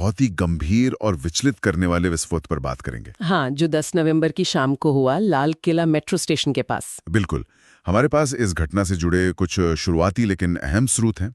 बहुत ही गंभीर और विचलित करने वाले विस्फोट पर बात करेंगे। हाँ, जो 10 नवंबर की शाम को हुआ लाल किला मेट्रो स्टेशन के पास। बिल्कुल। हमारे पास इस घटना से जुड़े कुछ शुरुआती लेकिन अहम स्रोत हैं,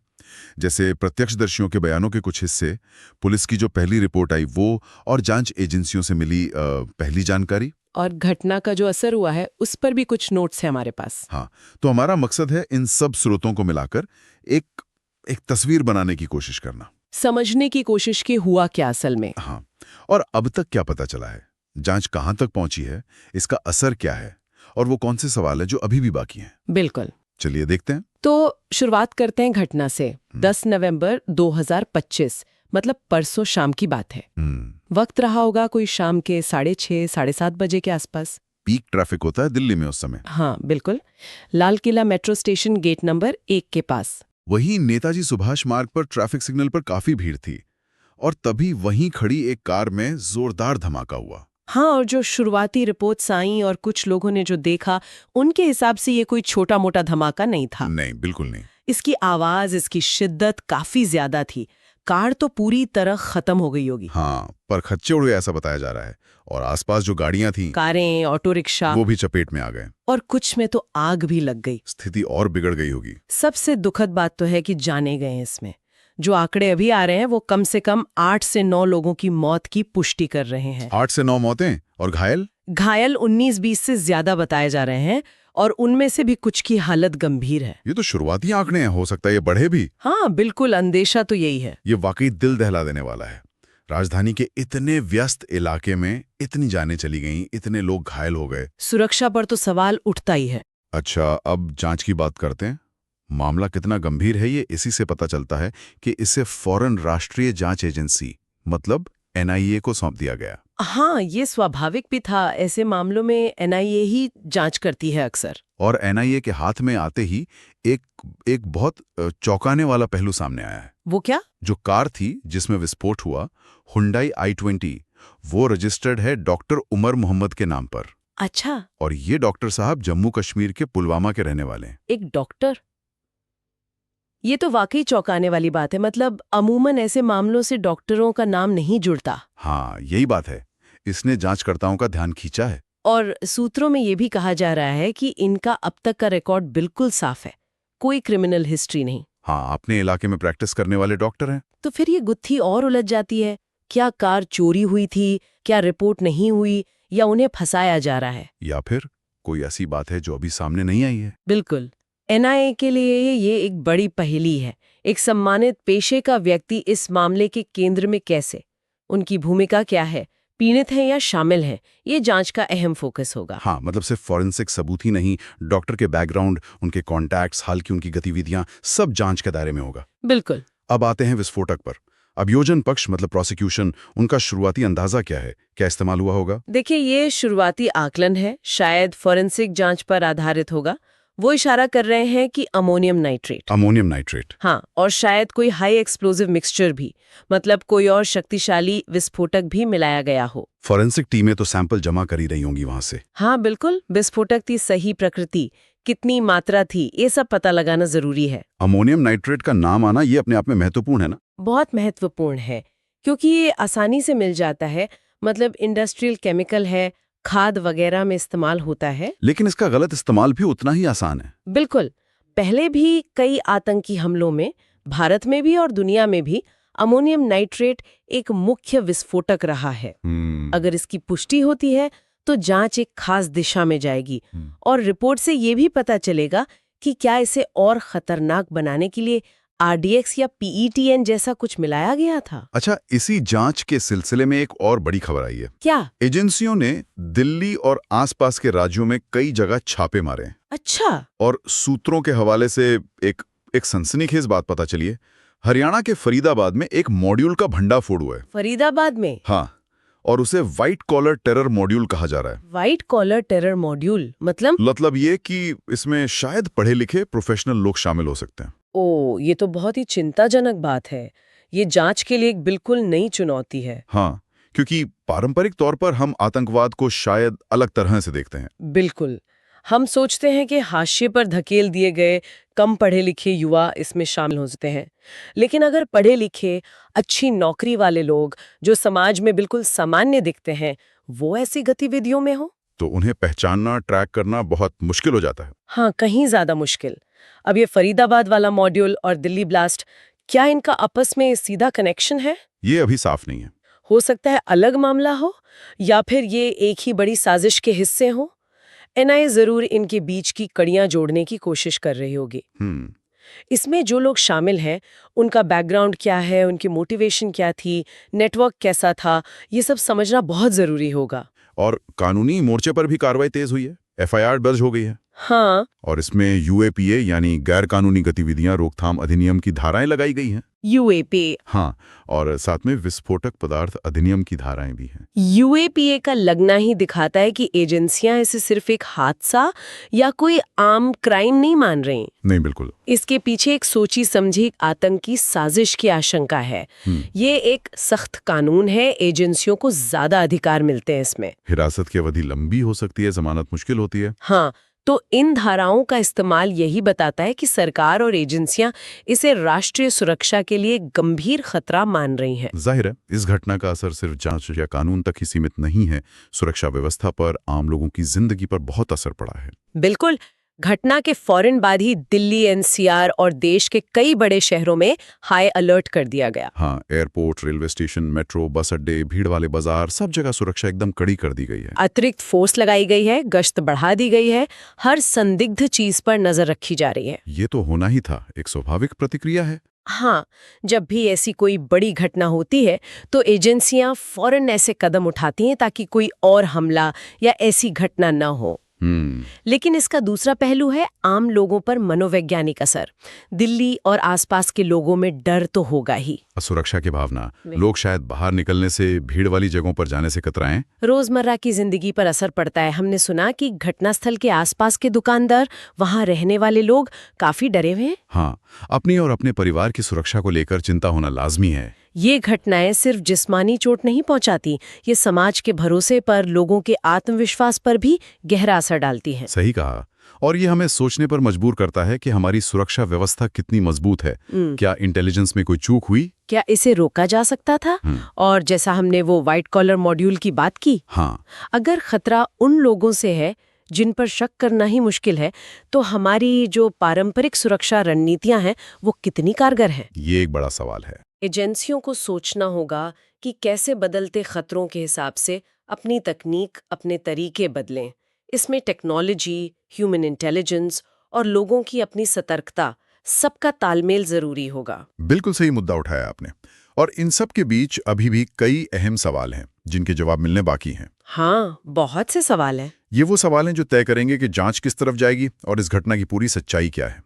जैसे प्रत्यक्षदर्शियों के बयानों के कुछ हिस्से, पुलिस की जो पहली रिपोर्ट आई वो, और जांच एजेंसियों से मिली पहली जानकारी। और घटना का जो असर हुआ है उस पर भी कुछ नोट्स है हमारे पास। हाँ, तो हमारा मकसद है इन सब स्रोतों को मिलाकर एक एक तस्वीर बनाने की कोशिश करना, समझने की कोशिश की हुआ क्या असल में। हाँ, और अब तक क्या पता चला है, जांच कहाँ तक पहुंची है, इसका असर क्या है, और वो कौन से सवाल है जो अभी भी बाकी हैं। बिल्कुल। चलिए देखते हैं। तो शुरुआत करते हैं घटना से। 10 नवंबर 2025, मतलब परसों शाम की बात है। वक्त रहा होगा कोई शाम के 6:30, 7:30 बजे के आसपास। पीक ट्रैफिक होता है दिल्ली में उस समय। हाँ बिल्कुल, Lal Qila metro station gate number 1 के पास। वहीं नेताजी सुभाष मार्ग पर ट्रैफिक सिग्नल पर काफी भीड़ थी, और तभी वहीं खड़ी एक कार में जोरदार धमाका हुआ। हाँ, और जो शुरुआती रिपोर्ट्स आईं और कुछ लोगों ने जो देखा, उनके हिसाब से ये कोई छोटा मोटा धमाका नहीं था। नहीं, बिल्कुल नहीं। इसकी आवाज, इसकी शिद्दत काफी ज्यादा थी। कार तो पूरी तरह खत्म हो गई होगी। हाँ, पर खच्चे उड़ गए ऐसा बताया जा रहा है, और आसपास जो गाड़ियां थीं, कारें, ऑटो रिक्शा, वो भी चपेट में आ गए। और कुछ में तो आग भी लग गई। स्थिति और बिगड़ गई होगी। सबसे दुखद बात तो है कि जाने गए हैं इसमें। जो आंकड़े अभी आ रहे हैं वो कम से कम 8 से 9 लोगों की मौत की पुष्टि कर रहे हैं। 8 से 9 मौतें, और घायल 19-20 से ज्यादा बताए जा रहे हैं, और उनमें से भी कुछ की हालत गंभीर है। ये तो शुरुआती आंकड़े हैं, हो सकता है ये बढ़े भी। हाँ बिल्कुल, अंदेशा तो यही है। ये वाकई दिल दहला देने वाला है। राजधानी के इतने व्यस्त इलाके में इतनी जानें चली गईं, इतने लोग घायल हो गए। सुरक्षा पर तो सवाल उठता ही है। अच्छा, अब जांच की बात करते हैं। मामला कितना गंभीर है ये इसी से पता चलता है कि इसे फौरन राष्ट्रीय जांच एजेंसी मतलब NIA को सौंप दिया गया। हाँ, ये स्वाभाविक भी था। ऐसे मामलों में NIA ही जांच करती है अक्सर। और NIA के हाथ में आते ही एक बहुत चौंकाने वाला पहलू सामने आया है। वो क्या? जो कार थी जिसमें विस्फोट हुआ, हुंडई i20, वो रजिस्टर्ड है डॉक्टर उमर मोहम्मद के नाम पर। अच्छा, और ये डॉक्टर साहब जम्मू कश्मीर के पुलवामा के रहने वाले हैं। एक डॉक्टर? ये तो वाकई चौंकाने वाली बात है। मतलब अमूमन ऐसे मामलों से डॉक्टरों का नाम नहीं जुड़ता। हाँ, यही बात है। इसने जांचकर्ताओं का ध्यान खींचा है। और सूत्रों में ये भी कहा जा रहा है कि इनका अब तक का रिकॉर्ड बिल्कुल साफ है, कोई क्रिमिनल हिस्ट्री नहीं। हाँ, अपने इलाके में प्रैक्टिस करने वाले डॉक्टर हैं। तो फिर ये गुत्थी और उलझ जाती है। क्या कार चोरी हुई थी, क्या रिपोर्ट नहीं हुई, या उन्हें फंसाया जा रहा है? या फिर कोई ऐसी बात है जो अभी सामने नहीं आई है। बिल्कुल, NIA के लिए ये एक बड़ी पहेली है। एक सम्मानित पेशे का व्यक्ति इस मामले के केंद्र में कैसे? उनकी भूमिका क्या है? पीड़ित हैं या शामिल हैं? ये जांच का अहम फोकस होगा। हाँ, मतलब सिर्फ फॉरेंसिक सबूत ही नहीं, डॉक्टर के बैकग्राउंड, उनके कॉन्टैक्ट्स, हाल की उनकी गतिविधियां, सब जांच के दायरे में होगा। बिल्कुल। अब आते हैं विस्फोटक पर। अभियोजन पक्ष मतलब प्रोसिक्यूशन, उनका शुरुआती अंदाजा क्या है, क्या इस्तेमाल हुआ होगा? देखिए, ये शुरुआती आकलन है, शायद फॉरेंसिक जांच पर आधारित होगा। वो इशारा कर रहे हैं कि अमोनियम नाइट्रेट। Ammonium nitrate. हाँ, और शायद कोई हाई एक्सप्लोजिव मिक्सचर भी, मतलब कोई और शक्तिशाली विस्फोटक भी मिलाया गया हो। फॉरेंसिक टीमें तो सैंपल जमा कर ही रही होंगी वहां से। हाँ बिल्कुल, विस्फोटक की सही प्रकृति, कितनी मात्रा थी, ये सब पता लगाना जरूरी है। अमोनियम नाइट्रेट का नाम आना ये अपने आप में महत्वपूर्ण है ना? बहुत महत्वपूर्ण है, क्योंकि ये आसानी से मिल जाता है। मतलब इंडस्ट्रियल केमिकल है, खाद वगैरह में इस्तेमाल होता है। लेकिन इसका गलत इस्तेमाल भी उतना ही आसान है। बिल्कुल, पहले भी कई आतंकी हमलों में, भारत में भी और दुनिया में भी, अमोनियम नाइट्रेट एक मुख्य विस्फोटक रहा है। अगर इसकी पुष्टि होती है तो जांच एक खास दिशा में जाएगी, और रिपोर्ट से ये भी पता चलेगा कि क्या इसे और खतरनाक बनाने के लिए RDX या PETN जैसा कुछ मिलाया गया था। अच्छा, इसी जांच के सिलसिले में एक और बड़ी खबर आई है। क्या? एजेंसियों ने दिल्ली और आसपास के राज्यों में कई जगह छापे मारे हैं। अच्छा। और सूत्रों के हवाले से एक सनसनीखेज बात पता चली है। हरियाणा के फरीदाबाद में एक मॉड्यूल का भंडाफोड़ हुआ है। फरीदाबाद में? हाँ, और उसे व्हाइट कॉलर टेरर मॉड्यूल कहा जा रहा है। व्हाइट कॉलर टेरर मॉड्यूल मतलब ये कि इसमें शायद पढ़े लिखे प्रोफेशनल लोग शामिल हो सकते हैं। ओ, ये तो बहुत ही चिंताजनक बात है। ये जांच के लिए एक बिल्कुल नई चुनौती है। हाँ, क्योंकि पारंपरिक तौर पर हम आतंकवाद को शायद अलग तरह से देखते हैं। बिल्कुल, हम सोचते हैं कि हाशिए पर धकेल दिए गए कम पढ़े लिखे युवा इसमें शामिल हो सकते हैं, लेकिन अगर पढ़े लिखे, अच्छी नौकरी वाले लोग जो समाज में बिल्कुल सामान्य दिखते हैं, वो ऐसी गतिविधियों में हो, तो उन्हें पहचानना, ट्रैक करना बहुत मुश्किल हो जाता है। हाँ, कहीं ज्यादा मुश्किल। अब ये फरीदाबाद वाला मॉड्यूल और दिल्ली ब्लास्ट, क्या इनका आपस में सीधा कनेक्शन है? ये अभी साफ नहीं है। हो सकता है अलग मामला हो, या फिर ये एक ही बड़ी साजिश के हिस्से हो। एनआईए जरूर इनके बीच की कड़ियां जोड़ने की कोशिश कर रही होगी। इसमें जो लोग शामिल हैं, उनका बैकग्राउंड क्या है, उनकी मोटिवेशन क्या थी, नेटवर्क कैसा था, ये सब समझना बहुत जरूरी होगा। और कानूनी मोर्चे पर भी कार्रवाई तेज हुई है, एफआईआर दर्ज हो गई है। हाँ, और इसमें यूएपीए यानी गैर कानूनी गतिविधियां रोकथाम अधिनियम की धाराएं लगाई गई हैं। यूएपीए। हाँ, और साथ में विस्फोटक पदार्थ अधिनियम की धाराएं भी हैं। यूएपीए का लगना ही दिखाता है कि एजेंसियां इसे सिर्फ एक हादसा या कोई आम क्राइम नहीं मान रही। नहीं, बिल्कुल। इसके पीछे एक सोची समझी आतंकी साजिश की आशंका है। ये एक सख्त कानून है, एजेंसियों को ज्यादा अधिकार मिलते हैं इसमें। हिरासत की अवधि लंबी हो सकती है, जमानत मुश्किल होती है। हाँ, तो इन धाराओं का इस्तेमाल यही बताता है कि सरकार और एजेंसियां इसे राष्ट्रीय सुरक्षा के लिए गंभीर खतरा मान रही हैं। जाहिर है, इस घटना का असर सिर्फ जांच या कानून तक ही सीमित नहीं है। सुरक्षा व्यवस्था पर, आम लोगों की जिंदगी पर बहुत असर पड़ा है। बिल्कुल। घटना के फौरन बाद ही दिल्ली, एनसीआर और देश के कई बड़े शहरों में हाई अलर्ट कर दिया गया। हाँ, एयरपोर्ट, रेलवे स्टेशन, मेट्रो, बस अड्डे, भीड़ वाले बाजार, सब जगह सुरक्षा एकदम कड़ी कर दी गई है। अतिरिक्त फोर्स लगाई गई है, गश्त बढ़ा दी गई है, हर संदिग्ध चीज पर नजर रखी जा रही है। ये तो होना ही था, एक स्वाभाविक प्रतिक्रिया है। हाँ, जब भी ऐसी कोई बड़ी घटना होती है तो एजेंसियां फौरन ऐसे कदम उठाती हैं ताकि कोई और हमला या ऐसी घटना न हो। लेकिन इसका दूसरा पहलू है आम लोगों पर मनोवैज्ञानिक असर। दिल्ली और आसपास के लोगों में डर तो होगा ही। असुरक्षा की भावना, लोग शायद बाहर निकलने से, भीड़ वाली जगहों पर जाने से कतराएं। रोजमर्रा की जिंदगी पर असर पड़ता है। हमने सुना कि घटनास्थल के आसपास के दुकानदार, वहां रहने वाले लोग काफी डरे हुए हैं। हाँ, अपनी और अपने परिवार की सुरक्षा को लेकर चिंता होना लाजमी है। ये घटनाएं सिर्फ जिस्मानी चोट नहीं पहुंचाती, ये समाज के भरोसे पर, लोगों के आत्मविश्वास पर भी गहरा असर डालती हैं। सही कहा। और ये हमें सोचने पर मजबूर करता है कि हमारी सुरक्षा व्यवस्था कितनी मजबूत है। क्या इंटेलिजेंस में कोई चूक हुई? क्या इसे रोका जा सकता था? और जैसा हमने वो व्हाइट कॉलर मॉड्यूल की बात की, हाँ, अगर खतरा उन लोगों से है जिन पर शक करना ही मुश्किल है, तो हमारी जो पारंपरिक सुरक्षा रणनीतियां हैं वो कितनी कारगर हैं? ये एक बड़ा सवाल है। एजेंसियों को सोचना होगा कि कैसे बदलते खतरों के हिसाब से अपनी तकनीक, अपने तरीके बदलें। इसमें टेक्नोलॉजी, ह्यूमन इंटेलिजेंस और लोगों की अपनी सतर्कता, सबका तालमेल जरूरी होगा। बिल्कुल सही मुद्दा उठाया आपने। और इन सब के बीच अभी भी कई अहम सवाल हैं जिनके जवाब मिलने बाकी हैं। हाँ, बहुत से सवाल हैं। ये वो सवाल हैं जो तय करेंगे कि जांच किस तरफ जाएगी और इस घटना की पूरी सच्चाई क्या है।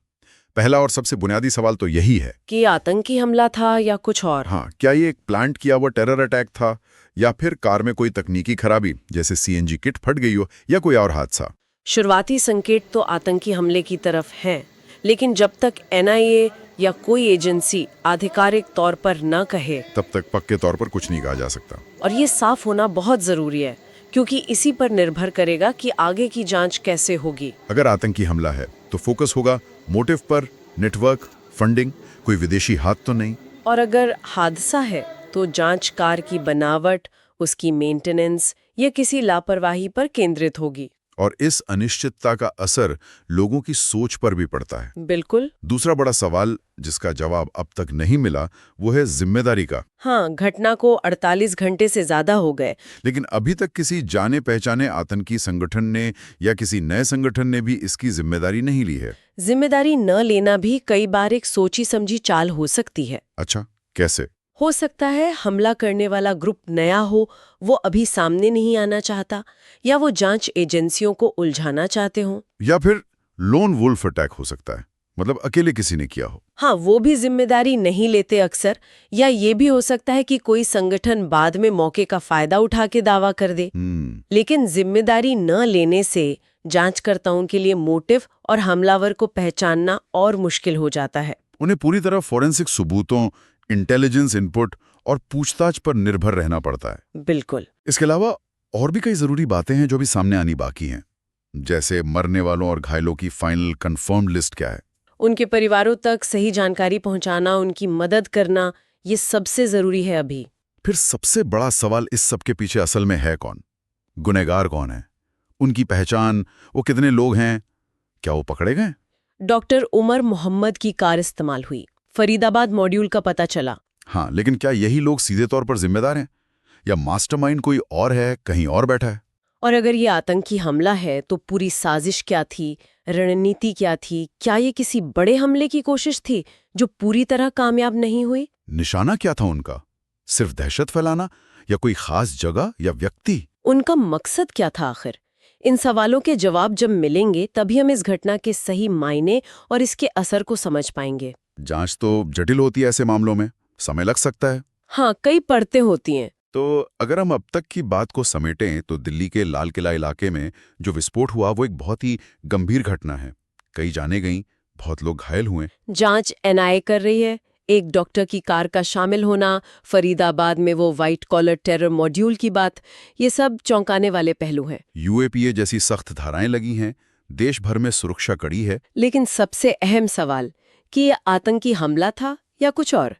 पहला और सबसे बुनियादी सवाल तो यही है कि आतंकी हमला था या कुछ और। हाँ, क्या ये एक प्लांट किया हुआ टेरर अटैक था, या फिर कार में कोई तकनीकी खराबी जैसे सीएनजी किट फट गई हो, या कोई और हादसा। शुरुआती संकेत तो आतंकी हमले की तरफ हैं, लेकिन जब तक एनआईए या कोई एजेंसी आधिकारिक तौर पर न कहे, तब तक पक्के तौर पर कुछ नहीं कहा जा सकता। और ये साफ होना बहुत जरूरी है, क्योंकि इसी पर निर्भर करेगा कि आगे की जांच कैसे होगी। अगर आतंकी हमला है तो फोकस होगा मोटिव पर, नेटवर्क, फंडिंग, कोई विदेशी हाथ तो नहीं। और अगर हादसा है तो जांच कार की बनावट, उसकी मेंटेनेंस या किसी लापरवाही पर केंद्रित होगी। और इस अनिश्चितता का असर लोगों की सोच पर भी पड़ता है। बिल्कुल। दूसरा बड़ा सवाल जिसका जवाब अब तक नहीं मिला वो है जिम्मेदारी का। हाँ, घटना को 48 घंटे से ज्यादा हो गए, लेकिन अभी तक किसी जाने पहचाने आतंकी संगठन ने या किसी नए संगठन ने भी इसकी जिम्मेदारी नहीं ली है। जिम्मेदारी न लेना भी कई बार एक सोची समझी चाल हो सकती है। अच्छा, कैसे? हो सकता है हमला करने वाला ग्रुप नया हो, वो अभी सामने नहीं आना चाहता, या वो जांच एजेंसियों को उलझाना चाहते हो। या फिर लोन वुल्फ अटैक हो सकता है, मतलब अकेले किसी ने किया हो। हाँ, वो भी जिम्मेदारी नहीं लेते अक्सर। या ये भी हो सकता है कि कोई संगठन बाद में मौके का फायदा उठा के दावा कर दे। लेकिन जिम्मेदारी न लेने से जांचकर्ताओं के लिए मोटिव और हमलावर को पहचानना और मुश्किल हो जाता है। उन्हें पूरी तरह फोरेंसिक सबूतों, इंटेलिजेंस इनपुट और पूछताछ पर निर्भर रहना पड़ता है। बिल्कुल। इसके अलावा और भी कई जरूरी बातें हैं जो भी सामने आनी बाकी हैं। जैसे मरने वालों और घायलों की फाइनल कंफर्म्ड लिस्ट क्या है? उनके परिवारों तक सही जानकारी पहुंचाना, उनकी मदद करना, ये सबसे जरूरी है अभी। फिर सबसे बड़ा सवाल इस सब के पीछे असल में है कौन? गुनहगार कौन है? उनकी पहचान, वो कितने लोग हैं? क्या वो पकड़े गए? डॉक्टर उमर मोहम्मद की कार इस्तेमाल हुई, फरीदाबाद मॉड्यूल का पता चला। हाँ, लेकिन क्या यही लोग सीधे तौर पर जिम्मेदार हैं? या मास्टरमाइंड कोई और है, कहीं और बैठा है? और अगर ये आतंकी हमला है तो पूरी साजिश क्या थी, रणनीति क्या थी? क्या ये किसी बड़े हमले की कोशिश थी जो पूरी तरह कामयाब नहीं हुई? निशाना क्या था उनका? सिर्फ दहशत फैलाना या कोई खास जगह या व्यक्ति? उनका मकसद क्या था आखिर? इन सवालों के जवाब जब मिलेंगे तभी हम इस घटना के सही मायने और इसके असर को समझ पाएंगे। जांच तो जटिल होती है ऐसे मामलों में, समय लग सकता है। हाँ, कई परतें होती हैं। तो अगर हम अब तक की बात को समेटें तो दिल्ली के लाल किला इलाके में जो विस्फोट हुआ वो एक बहुत ही गंभीर घटना है। कई जाने गईं, बहुत लोग घायल हुए। जांच एनआईए कर रही है। एक डॉक्टर की कार का शामिल होना, फरीदाबाद में वो व्हाइट कॉलर टेरर मॉड्यूल की बात, ये सब चौंकाने वाले पहलू हैं। यूएपीए जैसी सख्त धाराएं लगी हैं, देश भर में सुरक्षा कड़ी है। लेकिन सबसे अहम सवाल कि ये आतंकी हमला था या कुछ और?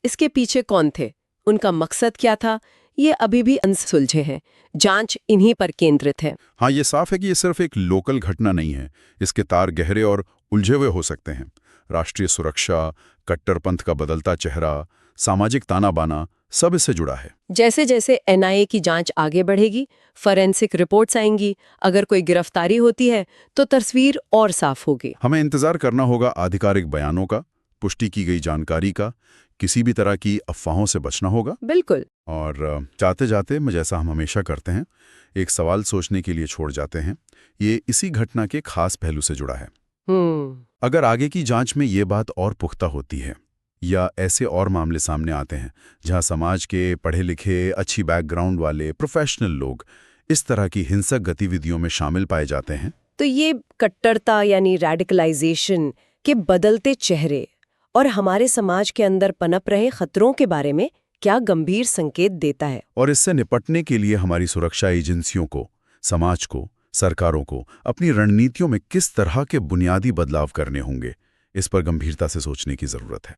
इसके पीछे कौन थे? उनका मकसद क्या था? ये अभी भी अनसुलझे हैं। जांच इन्हीं पर केंद्रित है। हाँ, ये साफ है कि ये सिर्फ एक लोकल घटना नहीं है। इसके तार गहरे और उलझे हुए हो सकते हैं। राष्ट्रीय सुरक्षा, कट्टरपंथ का बदलता चेहरा, सामाजिक ताना बाना, सब इससे जुड़ा है। जैसे जैसे एनआईए की जांच आगे बढ़ेगी, फॉरेंसिक रिपोर्ट्स आएंगी, अगर कोई गिरफ्तारी होती है तो तस्वीर और साफ होगी। हमें इंतजार करना होगा आधिकारिक बयानों का, पुष्टि की गई जानकारी का, किसी भी तरह की अफवाहों से बचना होगा। बिल्कुल। और जाते जाते जैसा हम हमेशा करते हैं, एक सवाल सोचने के लिए छोड़ जाते हैं। ये इसी घटना के खास पहलू से जुड़ा है। अगर आगे की जांच में ये बात और पुख्ता होती है या ऐसे और मामले सामने आते हैं जहां समाज के पढ़े लिखे, अच्छी बैकग्राउंड वाले प्रोफेशनल लोग इस तरह की हिंसक गतिविधियों में शामिल पाए जाते हैं, तो ये कट्टरता यानी रेडिकलाइजेशन के बदलते चेहरे और हमारे समाज के अंदर पनप रहे खतरों के बारे में क्या गंभीर संकेत देता है। और इससे निपटने के लिए हमारी सुरक्षा एजेंसियों को, समाज को, सरकारों को अपनी रणनीतियों में किस तरह के बुनियादी बदलाव करने होंगे, इस पर गंभीरता से सोचने की जरूरत है।